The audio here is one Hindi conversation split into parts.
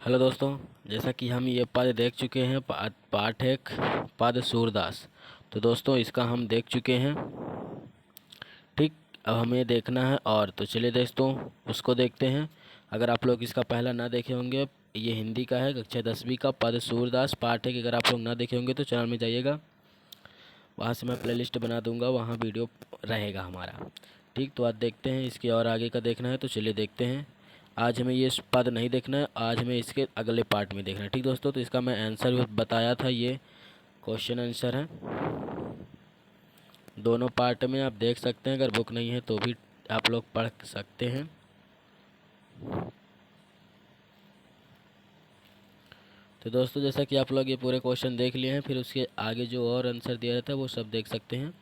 हेलो दोस्तों, जैसा कि हम ये पद देख चुके हैं पाठ एक पद सूरदास। तो दोस्तों इसका हम देख चुके हैं। ठीक, अब हमें देखना है और तो चलिए दोस्तों उसको देखते हैं। अगर आप लोग इसका पहला ना देखे होंगे, ये हिंदी का है, कक्षा 10वीं का पद सूरदास पाठ एक। अगर आप लोग ना देखे होंगे तो चैनल में जाइएगा, वहाँ से मैं प्लेलिस्ट बना दूंगा, वहाँ वीडियो रहेगा हमारा। ठीक, तो आज देखते हैं इसके और आगे का देखना है तो चलिए देखते हैं। आज हमें ये पद नहीं देखना है, आज हमें इसके अगले पार्ट में देखना है। ठीक दोस्तों, तो इसका मैं आंसर भी बताया था, ये क्वेश्चन आंसर है। दोनों पार्ट में आप देख सकते हैं, अगर बुक नहीं है तो भी आप लोग पढ़ सकते हैं। तो दोस्तों जैसा कि आप लोग ये पूरे क्वेश्चन देख लिए हैं, फिर उसके आगे जो और आंसर दिया रहता है वो सब देख सकते हैं।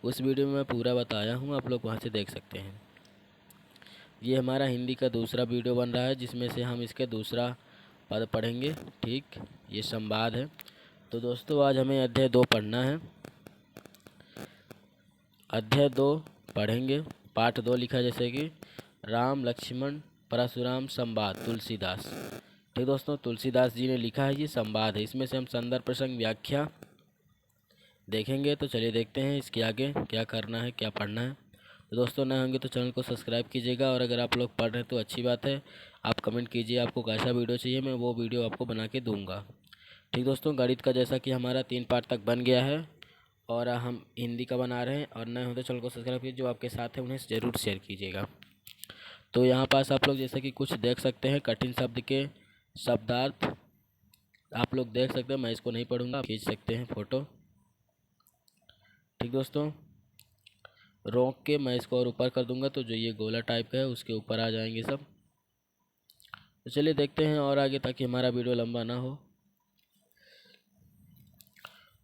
उस वीडियो में मैं पूरा बताया हूँ, आप लोग वहाँ से देख सकते हैं। ये हमारा हिंदी का दूसरा वीडियो बन रहा है, जिसमें से हम इसके दूसरा पद पढ़ेंगे। ठीक, ये संवाद है। तो दोस्तों आज हमें अध्याय 2 पढ़ना है। अध्याय 2 पढ़ेंगे, पाठ 2 लिखा है जैसे कि राम लक्ष्मण परशुराम संवाद तुलसीदास। ठीक दोस्तों, तुलसीदास जी ने लिखा है, ये संवाद है। इसमें से हम संदर्भ प्रसंग व्याख्या देखेंगे। तो चलिए देखते हैं इसके आगे क्या करना है, क्या पढ़ना है। तो दोस्तों नए होंगे तो चैनल को सब्सक्राइब कीजिएगा, और अगर आप लोग पढ़ रहे हैं तो अच्छी बात है। आप कमेंट कीजिए आपको कैसा वीडियो चाहिए, मैं वो वीडियो आपको बना के दूंगा। ठीक दोस्तों, गणित का जैसा कि हमारा 3 पार्ट तक बन गया है, और हम हिंदी का बना रहे हैं। और नए हो तो चैनल को सब्सक्राइब कीजिए, जो आपके साथ हैं उन्हें ज़रूर शेयर कीजिएगा। तो यहाँ पास आप लोग जैसे कि कुछ देख सकते हैं, कठिन शब्द के शब्दार्थ आप लोग देख सकते हैं। मैं इसको नहीं पढ़ूंगा, आप खींच सकते हैं फ़ोटो। ठीक दोस्तों, रोक के मैं इसको और ऊपर कर दूंगा, तो जो ये गोला टाइप का है उसके ऊपर आ जाएंगे सब। तो चलिए देखते हैं और आगे, ताकि हमारा वीडियो लंबा ना हो।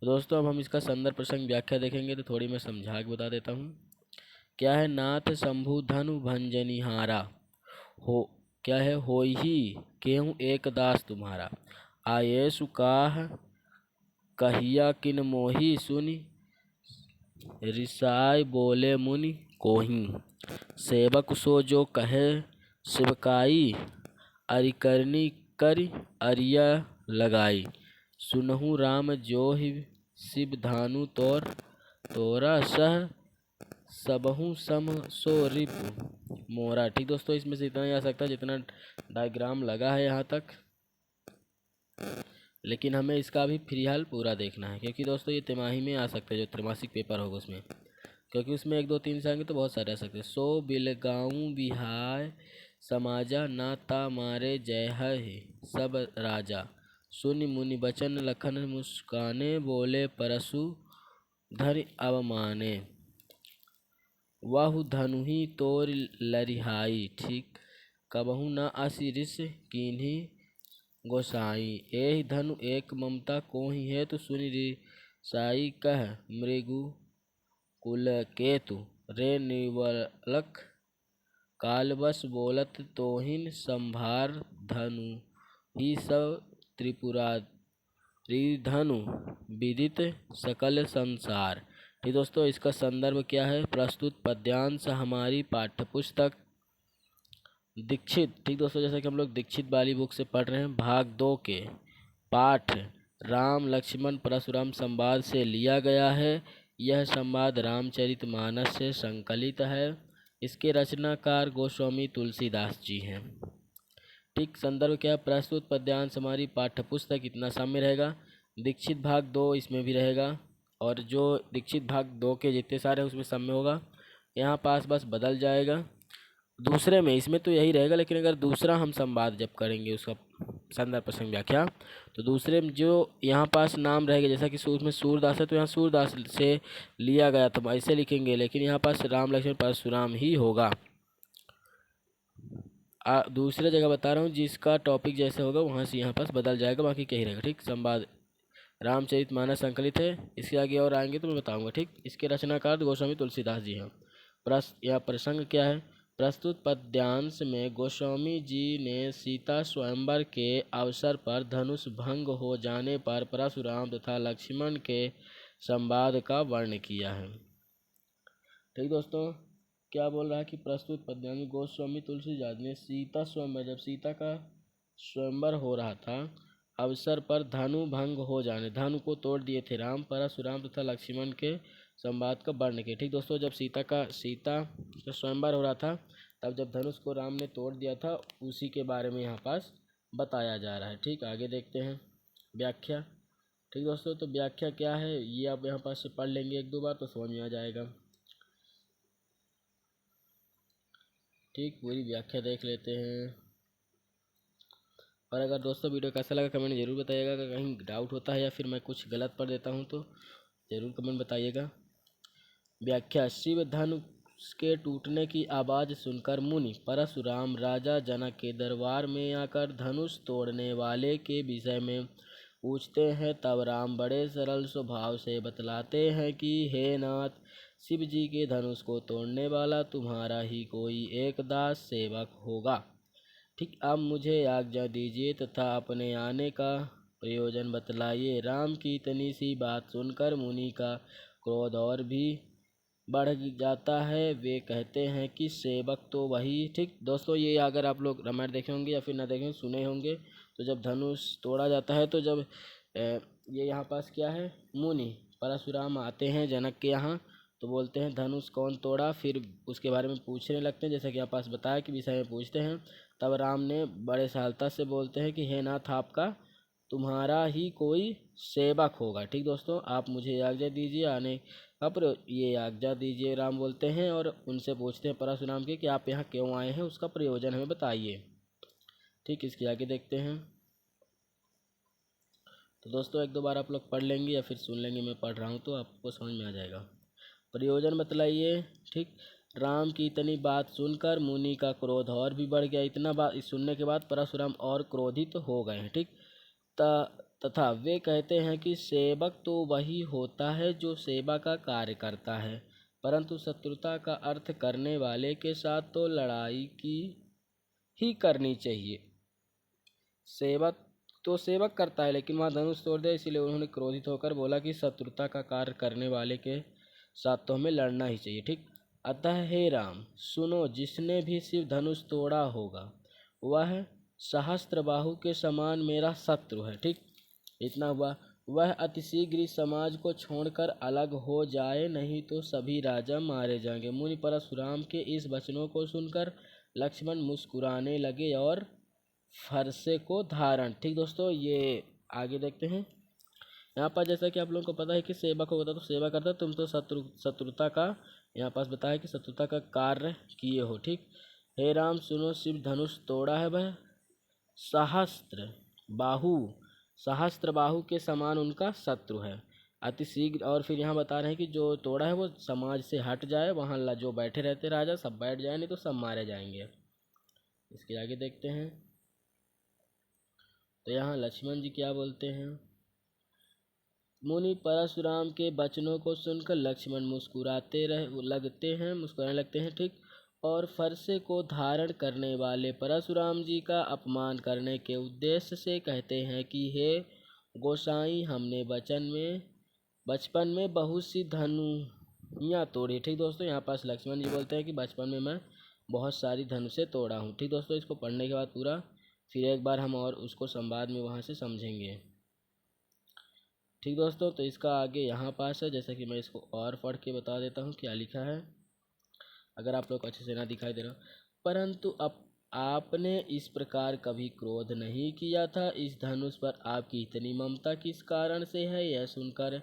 दोस्तों अब हम इसका संदर्भ प्रसंग व्याख्या देखेंगे, तो थोड़ी मैं समझा के बता देता हूँ। क्या है, नाथ शंभु धनु भंजनिहारा हो, क्या है, होई केहूँ एक दास तुम्हारा, आये सुकाह कहिया किन मोही सुनि, रिसाय बोले मुनि कोही, सेवक सो जो कहे शिवकाई, अरिकरनी करि अरिया लगाई, सुनहु राम जोहि शिव धानु तोरा सह सबहु सम सो रिपु मोरा। ठीक दोस्तों, इसमें से इतना ही आ सकता है जितना डायग्राम लगा है यहाँ तक, लेकिन हमें इसका भी फिलहाल पूरा देखना है, क्योंकि दोस्तों ये तिमाही में आ सकता है, जो त्रैमासिक पेपर होगा उसमें, क्योंकि उसमें 1 2 3 से आएंगे तो बहुत सारे आ सकते हैं। सो बिलगाऊँ बिहाय समाजा, ना ता मारे जय है सब राजा, सुनि मुनि बचन लखन मुस्काने, बोले परशु धरि अवमाने, वाहु धनुहि तोर लरिहाई, ठीक, कबहु न आसी रिस कीन्ही गोसाई, एहि धनु एक ममता कोहि हेतु, सुनि रिसाई कह मृगु कुल केतु, रे निवलक कालवश बोलत तोहिन संभार, धनु ही सब त्रिपुरारी धनु विदित सकल संसार। ठीक दोस्तों, इसका संदर्भ क्या है, प्रस्तुत पद्यांश हमारी पाठ्यपुस्तक दीक्षित। ठीक दोस्तों, जैसे कि हम लोग दीक्षित वाली बुक से पढ़ रहे हैं, भाग 2 के पाठ राम लक्ष्मण परशुराम संवाद से लिया गया है। यह संवाद रामचरितमानस से संकलित है। इसके रचनाकार गोस्वामी तुलसीदास जी हैं। ठीक, संदर्भ क्या है, प्रस्तुत पद्यांश हमारी पाठ्यपुस्तक, इतना सामने रहेगा। दीक्षित भाग 2 इसमें भी रहेगा, और जो दीक्षित भाग 2 के जितने सारे हैं उसमें सब में होगा। यहाँ पास बस बदल जाएगा, दूसरे में इसमें तो यही रहेगा, लेकिन अगर दूसरा हम संवाद जब करेंगे उसका संदर्भ प्रसंग व्याख्या, तो दूसरे में जो यहाँ पास नाम रहेगा, जैसा कि उसमें सूरदास है तो यहाँ सूरदास से लिया गया तो ऐसे लिखेंगे, लेकिन यहाँ पास राम लक्ष्मण परशुराम ही होगा। दूसरे जगह बता रहा हूँ, जिसका टॉपिक जैसे होगा वहाँ से यहाँ पास बदल जाएगा, बाकी क्या ही रहेगा। ठीक, संवाद रामचरितमानस संकलित है। इसके आगे और आएंगे तो मैं बताऊँगा। ठीक, इसके रचनाकार गोस्वामी तुलसीदास जी हैं। यह प्रसंग क्या है, प्रस्तुत पद्यांश में गोस्वामी जी ने सीता स्वयंवर के अवसर पर धनुष भंग हो जाने पर परशुराम तथा लक्ष्मण के संवाद का वर्णन किया है। ठीक दोस्तों, क्या बोल रहा है कि प्रस्तुत पद्यांश गोस्वामी तुलसीदास ने सीता स्वयंवर, जब सीता का स्वयंवर हो रहा था अवसर पर धनु भंग हो जाने, धनु को तोड़ दिए थे राम परशुराम तथा लक्ष्मण के संवाद का वर्णन किया। ठीक दोस्तों, जब सीता का स्वयंवर हो रहा था तब जब धनुष को राम ने तोड़ दिया था, उसी के बारे में यहाँ पास बताया जा रहा है। ठीक, आगे देखते हैं व्याख्या। ठीक दोस्तों, तो व्याख्या क्या है ये आप यहाँ पास से पढ़ लेंगे एक दो बार तो समझ में आ जाएगा। ठीक, पूरी व्याख्या देख लेते हैं। और अगर दोस्तों वीडियो कैसा लगा कमेंट जरूर बताइएगा। अगर कहीं डाउट होता है या फिर मैं कुछ गलत पढ़ देता हूँ तो ज़रूर कमेंट बताइएगा। व्याख्या। शिव धनुष के टूटने की आवाज़ सुनकर मुनि परशुराम राजा जनक के दरबार में आकर धनुष तोड़ने वाले के विषय में पूछते हैं। तब राम बड़े सरल स्वभाव से बतलाते हैं कि हे नाथ, शिव जी के धनुष को तोड़ने वाला तुम्हारा ही कोई एक दास सेवक होगा। ठीक, अब मुझे आज्ञा दीजिए तथा अपने आने का प्रयोजन बतलाइए। राम की इतनी सी बात सुनकर मुनि का क्रोध और भी बढ़ जाता है। वे कहते हैं कि सेवक तो वही। ठीक दोस्तों, ये अगर आप लोग रामायण देखे होंगे या फिर ना देखे सुने होंगे तो जब धनुष तोड़ा जाता है तो जब ये यहाँ पास क्या है, मुनि परशुराम आते हैं जनक के यहाँ तो बोलते हैं धनुष कौन तोड़ा, फिर उसके बारे में पूछने लगते हैं जैसा कि यहाँ पास बताया कि विषय में पूछते हैं। तब राम ने बड़े सरलता से बोलते हैं कि हे नाथ, आपका तुम्हारा ही कोई सेवक होगा। ठीक दोस्तों, आप मुझे आज्ञा दीजिए आने का ये आज्ञा दीजिए राम बोलते हैं और उनसे पूछते हैं परशुराम के कि आप यहाँ क्यों आए हैं, उसका प्रयोजन हमें बताइए। ठीक, इसके आगे देखते हैं। तो दोस्तों एक दो बार आप लोग पढ़ लेंगे या फिर सुन लेंगे, मैं पढ़ रहा हूँ तो आपको समझ में आ जाएगा। प्रयोजन बतलाइए। ठीक, राम की इतनी बात सुनकर मुनि का क्रोध और भी बढ़ गया। इतना बात सुनने के बाद परशुराम और क्रोधित हो गए हैं। ठीक, तथा वे कहते हैं कि सेवक तो वही होता है जो सेवा का कार्य करता है, परंतु शत्रुता का अर्थ करने वाले के साथ तो लड़ाई की ही करनी चाहिए। सेवक तो सेवक करता है लेकिन वहाँ धनुष तोड़ दिया, इसीलिए उन्होंने क्रोधित होकर बोला कि शत्रुता का कार्य करने वाले के साथ तो हमें लड़ना ही चाहिए। ठीक, अतः हे राम सुनो, जिसने भी शिव धनुष तोड़ा होगा वह सहस्त्रबाहु के समान मेरा शत्रु है। ठीक, इतना हुआ। वह अतिशीघ्र इस समाज को छोड़कर अलग हो जाए, नहीं तो सभी राजा मारे जाएंगे। मुनि परशुराम के इस वचनों को सुनकर लक्ष्मण मुस्कुराने लगे और फरसे को धारण। ठीक दोस्तों, ये आगे देखते हैं। यहाँ पर जैसा कि आप लोगों को पता है कि सेवक होता तो सेवा करता, तुम तो शत्रुता का यहाँ पास बताया कि शत्रुता का कार्य किए हो। ठीक, हे राम सुनो, शिव धनुष तोड़ा है वह सहस्त्र बाहु सहस्त्र बाहु के समान उनका शत्रु है। अति शीघ्र, और फिर यहाँ बता रहे हैं कि जो तोड़ा है वो समाज से हट जाए, वहाँ जो बैठे रहते राजा सब बैठ जाए, नहीं तो सब मारे जाएंगे। इसके आगे देखते हैं। तो यहाँ लक्ष्मण जी क्या बोलते हैं। मुनि परशुराम के वचनों को सुनकर लक्ष्मण मुस्कुराने लगते हैं। ठीक, और फरसे को धारण करने वाले परशुराम जी का अपमान करने के उद्देश्य से कहते हैं कि हे गोसाई, हमने बचपन में बहुत सी धनुइयाँ तोड़ी। ठीक दोस्तों, यहाँ पास लक्ष्मण जी बोलते हैं कि बचपन में मैं बहुत सारी धनुषें तोड़ा हूँ। ठीक दोस्तों, इसको पढ़ने के बाद पूरा फिर एक बार हम और उसको संवाद में वहाँ से समझेंगे। ठीक दोस्तों, तो इसका आगे यहाँ पास है, जैसा कि मैं इसको और पढ़ के बता देता हूँ क्या लिखा है, अगर आप लोग अच्छे से ना दिखाई दे रहा। परंतु अब आपने इस प्रकार कभी क्रोध नहीं किया था। इस धनुष पर आपकी इतनी ममता किस कारण से है? यह सुनकर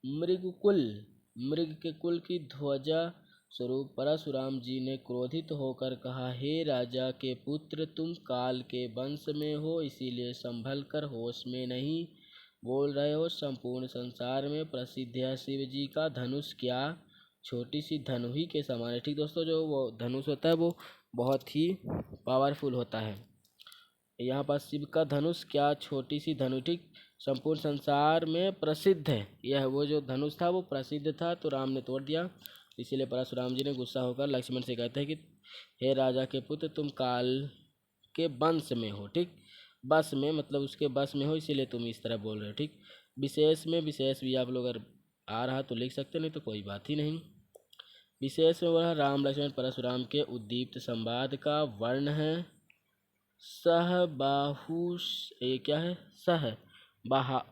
मृग के कुल की ध्वजा स्वरूप परशुराम जी ने क्रोधित होकर कहा, हे राजा के पुत्र, तुम काल के वंश में हो, इसीलिए संभल कर होश में नहीं बोल रहे हो। संपूर्ण संसार में प्रसिद्ध है शिव जी का धनुष क्या छोटी सी धनु ही के समान है। ठीक दोस्तों, जो वो धनुष होता है वो बहुत ही पावरफुल होता है। यहाँ पर शिव का धनुष क्या छोटी सी धनु, ठीक, संपूर्ण संसार में प्रसिद्ध है। यह वो जो धनुष था वो प्रसिद्ध था, तो राम ने तोड़ दिया। इसीलिए परशुराम जी ने गुस्सा होकर लक्ष्मण से कहते हैं कि हे राजा के पुत्र, तुम काल के वंश में हो। ठीक, बस में मतलब उसके बस में हो, इसीलिए तुम इस तरह बोल रहे हो। ठीक, विशेष भी आप लोग अगर आ रहा तो लिख सकते, नहीं तो कोई बात ही नहीं। विशेष में वह राम लक्ष्मण परशुराम के उद्दीप्त संवाद का वर्ण है। सह बाहु ये क्या है, सह बाहा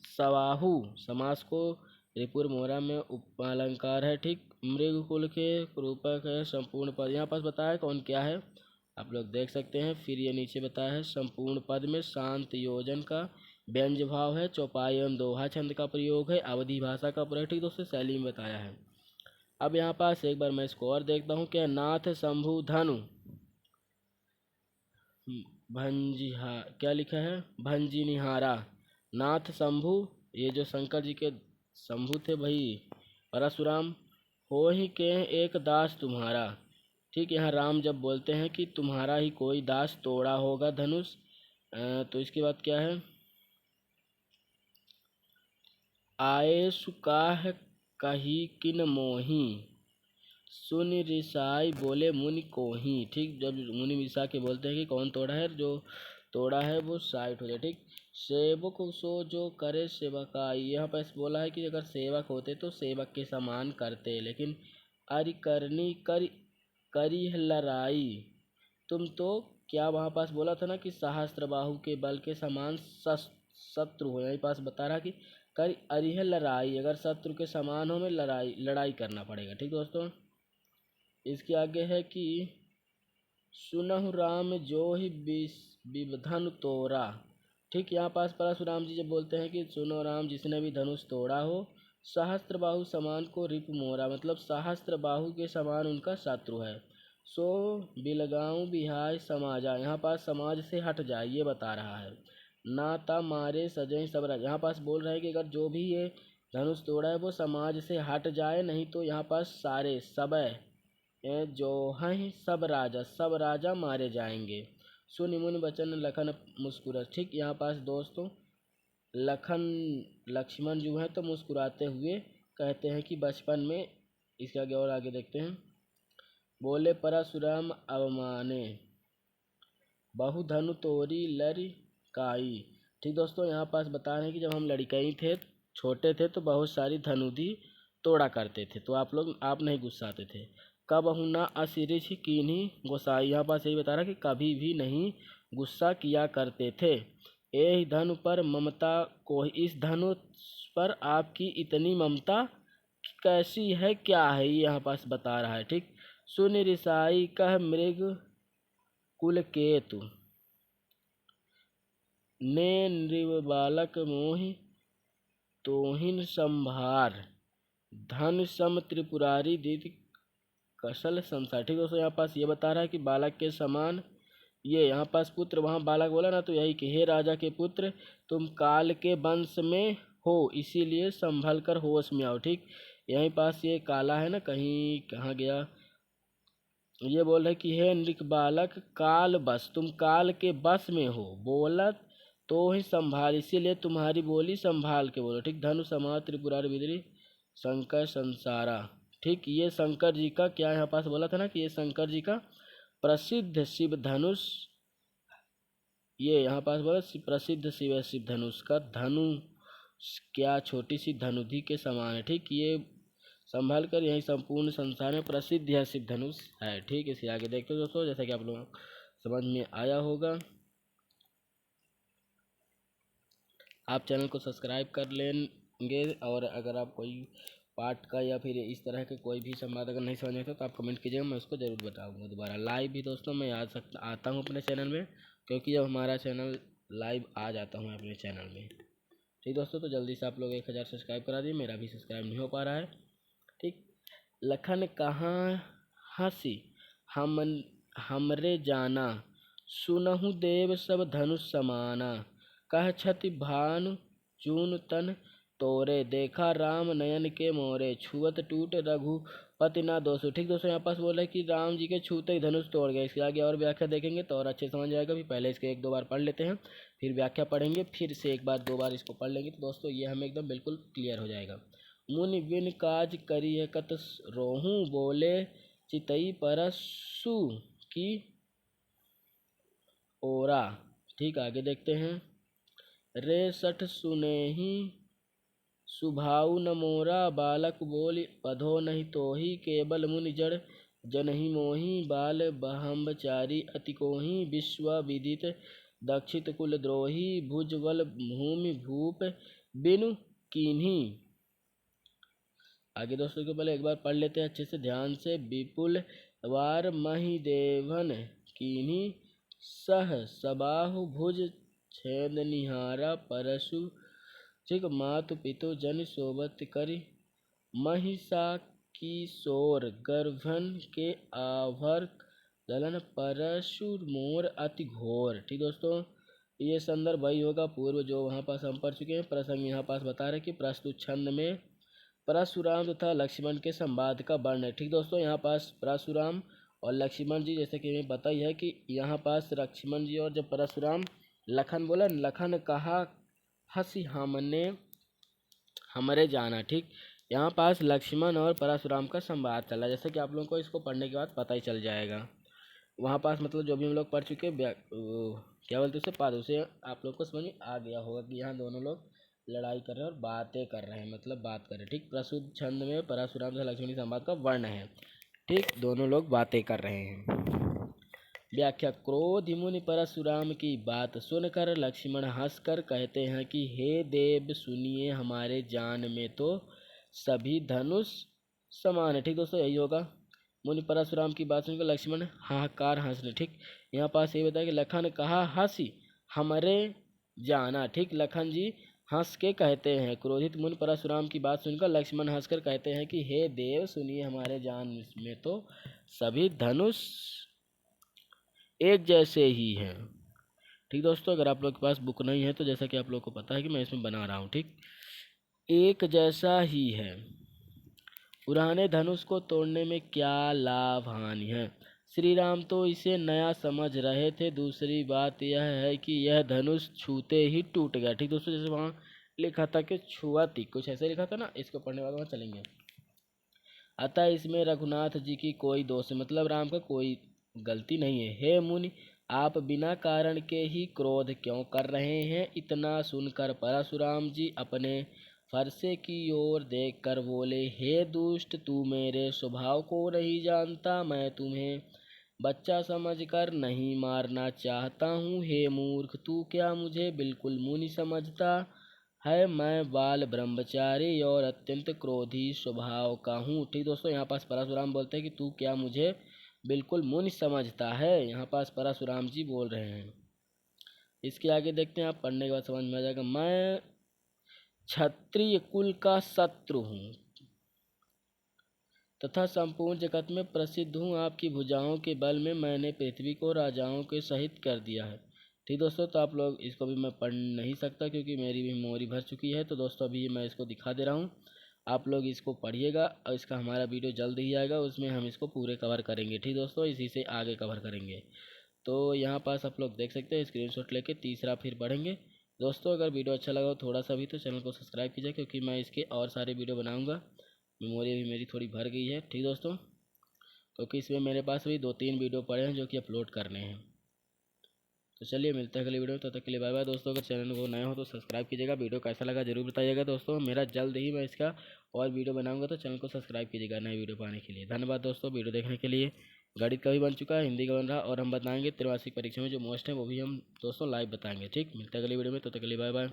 सवाहु समास को रिपुर मोहरा में उपमालंकार है। ठीक, मृग कुल के रूपक है संपूर्ण पद। यहाँ पास बताया कौन क्या है, आप लोग देख सकते हैं। फिर ये नीचे बताया है संपूर्ण पद में शांत योजन का व्यंज भाव है, चौपाई एवं दोहा छंद का प्रयोग है, अवधि भाषा का प्रयोग। ठीक दोस्तों, शैली में बताया है। अब यहाँ पास एक बार मैं इसको और देखता हूँ। क्या नाथ शंभु धनु भंजिहा, क्या लिखा है, भंजिनिहारा। नाथ शंभु, ये जो शंकर जी के शंभु थे भाई परशुराम, हो ही के एक दास तुम्हारा। ठीक, यहाँ राम जब बोलते हैं कि तुम्हारा ही कोई दास तोड़ा होगा धनुष, तो इसके बाद क्या है, आए सुकाह कही किन मोही, सुन रिसाई बोले मुनि को ही। ठीक, जब मुनि रिसा के बोलते हैं कि कौन तोड़ा है, जो तोड़ा है वो साइट हो जाए। ठीक, सेवक सो जो करे सेवकाई, यहाँ पर बोला है कि अगर सेवक होते तो सेवक के समान करते, लेकिन अरि करनी करी लड़ाई, तुम तो क्या वहाँ पास बोला था ना कि सहस्त्र बाहु के बल के समान शत्रु हो। यहीं पास बता रहा कि कर अरिह लड़ाई, अगर शत्रु के समान हो में लड़ाई करना पड़ेगा। ठीक दोस्तों, इसके आगे है कि सुनहु राम जो ही विधन तोड़ा। ठीक, यहाँ पास परशुराम जी जब बोलते हैं कि सुनो राम जिसने भी धनुष तोड़ा हो, सहस्त्र बाहु समान को रिप मोरा, मतलब सहस्त्र बाहु के समान उनका शत्रु है। सो बिलगाऊं बिहाय समाजा, यहाँ पास समाज से हट जाए ये बता रहा है। नाता मारे सजय सब राज, यहाँ पास बोल रहे हैं कि अगर जो भी ये धनुष तोड़ा है वो समाज से हट जाए, नहीं तो यहाँ पास सारे सब जो हैं सब राजा मारे जाएंगे। सुनि मुनि बचन लखन मुस्कुरा। ठीक, यहाँ पास दोस्तों लखन लक्ष्मण जो है तो मुस्कुराते हुए कहते हैं कि बचपन में, इसके आगे और आगे देखते हैं, बोले परशुराम अवमाने बहु धनु तोरी लड़काई। ठीक दोस्तों, यहाँ पास बता रहे हैं कि जब हम लड़कई थे, छोटे थे, तो बहुत सारी धनुधि तोड़ा करते थे, तो आप नहीं गुस्साते थे। कबहु न असिरिछ कीन्ही गोसाई, यहाँ पास यही बता रहा कि कभी भी नहीं गुस्सा किया करते थे। यही धनु पर ममता को, इस धनु पर आपकी इतनी ममता कैसी है, क्या है, ये यहाँ पास बता रहा है। ठीक, सुन रिसाई कह मृग कुल केतु, ने नृव बालक मोहि तोहिन संभार, धन सम त्रिपुरारी दीद कसल संसार। ठीक दोस्तों, यहाँ पास ये बता रहा है कि बालक के समान, ये यहाँ पास पुत्र, वहाँ बालक बोला ना, तो यही कि हे राजा के पुत्र, तुम काल के वंश में हो, इसीलिए संभल कर होश में आओ। ठीक, यहीं पास ये काला है ना, कहीं कहाँ गया, ये बोल रहे कि हे नृक बालक काल बस, तुम काल के बस में हो, बोलत तो ही संभाल, इसीलिए तुम्हारी बोली संभाल के बोलो। ठीक, धनु समाज त्रिपुरारी बिदरी शंकर संसारा। ठीक, ये शंकर जी का क्या यहाँ पास बोला था ना कि ये शंकर जी का प्रसिद्ध शिव धनुष, ये यहाँ पास बोला प्रसिद्ध शिव धनुष का धनु क्या छोटी सी धनुधि के समान है। ठीक, ये संभाल कर यही संपूर्ण संसार में प्रसिद्ध यह शिव धनुष है। ठीक, इसे आगे देखते हो दोस्तों, जैसा कि आप लोग समझ में आया होगा। आप चैनल को सब्सक्राइब कर लेंगे, और अगर आप कोई पाठ का या फिर इस तरह के कोई भी संवाद अगर नहीं समझ में आता तो आप कमेंट कीजिएगा, मैं उसको ज़रूर बताऊंगा। दोबारा लाइव भी दोस्तों मैं आता हूँ अपने चैनल में, क्योंकि जब हमारा चैनल लाइव आ जाता हूँ अपने चैनल में। ठीक दोस्तों, तो जल्दी से आप लोग 1000 सब्सक्राइब करा दिए, मेरा भी सब्सक्राइब नहीं हो पा रहा है। ठीक, लखन कहाँ हंसी हमरे जाना, सुनहु देव सब धनुष समाना, कह छति भानु चून तन तोरे, देखा राम नयन के मोरे, छुअत टूट रघुपति ना दोषु। ठीक दोस्तों, यहाँ पास बोल रहे कि राम जी के छूते ही धनुष तोड़ गए। इसके आगे और व्याख्या देखेंगे तो और अच्छे समझ आएगा। भी पहले इसके 1-2 बार पढ़ लेते हैं, फिर व्याख्या पढ़ेंगे, फिर से 1 बार 2 बार इसको पढ़ लेंगे, तो दोस्तों ये हमें एकदम बिल्कुल क्लियर हो जाएगा। मुनि बिन काज करिय कत रोहूं, बोले चितई परसु की ओरा। ठीक, आगे देखते हैं, रे सठ सुनेहि सुभाऊ न मोरा, बालक बोली पधो नहीं तोही, केवल मुनि जड़ जनहि मोहि बाल बहम्बचारी अति कोहि विश्वविदित दक्षित कुल द्रोही भुजबल भूमि भूप बिनु कीन्ही। आगे दोस्तों को पहले एक बार पढ़ लेते हैं अच्छे से ध्यान से। विपुल वार महिदेवन कीन्ही सह सबाहु भुज छेद निहारा परशु ठीक मातु पितु जन सोबत करि महिषा किशोर गर्भन के आभर दलन परशु मोर अति घोर। ठीक दोस्तों, ये संदर्भ वही होगा पूर्व जो वहाँ पास हम पढ़ चुके हैं। प्रसंग यहाँ पास बता रहे कि प्रस्तुत छंद में परशुराम तथा लक्ष्मण के संवाद का वर्णन है। ठीक दोस्तों, यहाँ पास परशुराम और लक्ष्मण जी, जैसे कि हमें पता ही है कि यहाँ पास लक्ष्मण जी और जब परशुराम लखन बोला, लखन कहा हंसी हमने हमरे जाना। ठीक, यहाँ पास लक्ष्मण और परशुराम का संवाद चला, जैसे कि आप लोगों को इसको पढ़ने के बाद पता ही चल जाएगा। वहाँ पास मतलब जो भी हम लोग पढ़ चुके क्या बोलते उसे पाद, उसे आप लोग को समझ में आ गया होगा कि यहाँ दोनों लोग लड़ाई कर रहे हैं और बातें कर रहे हैं, मतलब बात कर रहे हैं। ठीक, प्रस्तुत छंद में परशुराम तथा लक्ष्मण के संवाद का वर्ण है। ठीक, दोनों लोग बातें कर रहे हैं। व्याख्या। क्रोध मुनि परशुराम की बात सुनकर लक्ष्मण हंसकर कहते हैं कि हे देव सुनिए, हमारे जान में तो सभी धनुष समान है। ठीक दोस्तों, यही होगा। मुनि परशुराम की बात सुनकर लक्ष्मण हाहाकार हंसने। ठीक, यहाँ पास ये बताया कि लखन कहा हंसी हमरे जाना। ठीक, लखन जी हंस के कहते हैं। क्रोधित मुनि परशुराम की बात सुनकर लक्ष्मण हंसकर कहते हैं कि हे देव सुनिए, हमारे जान में तो सभी धनुष एक जैसे ही हैं। ठीक दोस्तों, अगर आप लोग के पास बुक नहीं है तो जैसा कि आप लोग को पता है कि मैं इसमें बना रहा हूँ। ठीक, एक जैसा ही है। पुराने धनुष को तोड़ने में क्या लाभ हानि है। श्री राम तो इसे नया समझ रहे थे। दूसरी बात यह है कि यह धनुष छूते ही टूट गया। ठीक दोस्तों, जैसे वहाँ लिखा था कि छुआती, कुछ ऐसे लिखा था ना, इसको पढ़ने बाद वहाँ चलेंगे। अतः इसमें रघुनाथ जी की कोई दोष, मतलब राम का कोई गलती नहीं है। हे मुनि, आप बिना कारण के ही क्रोध क्यों कर रहे हैं। इतना सुनकर परशुराम जी अपने फरसे की ओर देखकर बोले, हे दुष्ट, तू मेरे स्वभाव को नहीं जानता। मैं तुम्हें बच्चा समझकर नहीं मारना चाहता हूँ। हे मूर्ख, तू क्या मुझे बिल्कुल मुनि समझता है। मैं बाल ब्रह्मचारी और अत्यंत क्रोधी स्वभाव का हूँ। ठीक दोस्तों, यहाँ पास परशुराम बोलते हैं कि तू क्या मुझे बिल्कुल मुनि समझता है। यहाँ पास परशुराम जी बोल रहे हैं। इसके आगे देखते हैं, आप पढ़ने के बाद समझ में आ जाएगा। मैं क्षत्रिय कुल का शत्रु हूँ तथा संपूर्ण जगत में प्रसिद्ध हूँ। आपकी भुजाओं के बल में मैंने पृथ्वी को राजाओं के सहित कर दिया है। ठीक दोस्तों, तो आप लोग इसको भी मैं पढ़ नहीं सकता क्योंकि मेरी भी मेमोरी भर चुकी है। तो दोस्तों अभी मैं इसको दिखा दे रहा हूँ, आप लोग इसको पढ़िएगा और इसका हमारा वीडियो जल्द ही आएगा, उसमें हम इसको पूरे कवर करेंगे। ठीक दोस्तों, इसी से आगे कवर करेंगे। तो यहाँ पास आप लोग देख सकते हैं, स्क्रीनशॉट लेके तीसरा फिर पढ़ेंगे। दोस्तों अगर वीडियो अच्छा लगा हो थोड़ा सा भी तो चैनल को सब्सक्राइब कीजिए, क्योंकि मैं इसके और सारे वीडियो बनाऊँगा। मेमोरी भी मेरी थोड़ी भर गई है। ठीक दोस्तों, क्योंकि इसमें मेरे पास भी 2-3 वीडियो पड़े हैं जो कि अपलोड करने हैं। तो चलिए मिलते हैं अगली वीडियो में, तब तक के लिए बाय बाय दोस्तों। अगर चैनल को नए हो तो सब्सक्राइब कीजिएगा। वीडियो कैसा लगा जरूर बताइएगा दोस्तों। मेरा जल्द ही मैं इसका और वीडियो बनाऊंगा, तो चैनल को सब्सक्राइब कीजिएगा नए वीडियो पाने के लिए। धन्यवाद दोस्तों वीडियो देखने के लिए। गणित का भी बन चुका है, हिंदी का बन रहा, और हम बताएंगे त्रैमासिक परीक्षा में जो मोस्ट है वो भी हम दोस्तों लाइव बताएंगे। ठीक, मिलते हैं अगली वीडियो में, तब तक के लिए बाय बाय।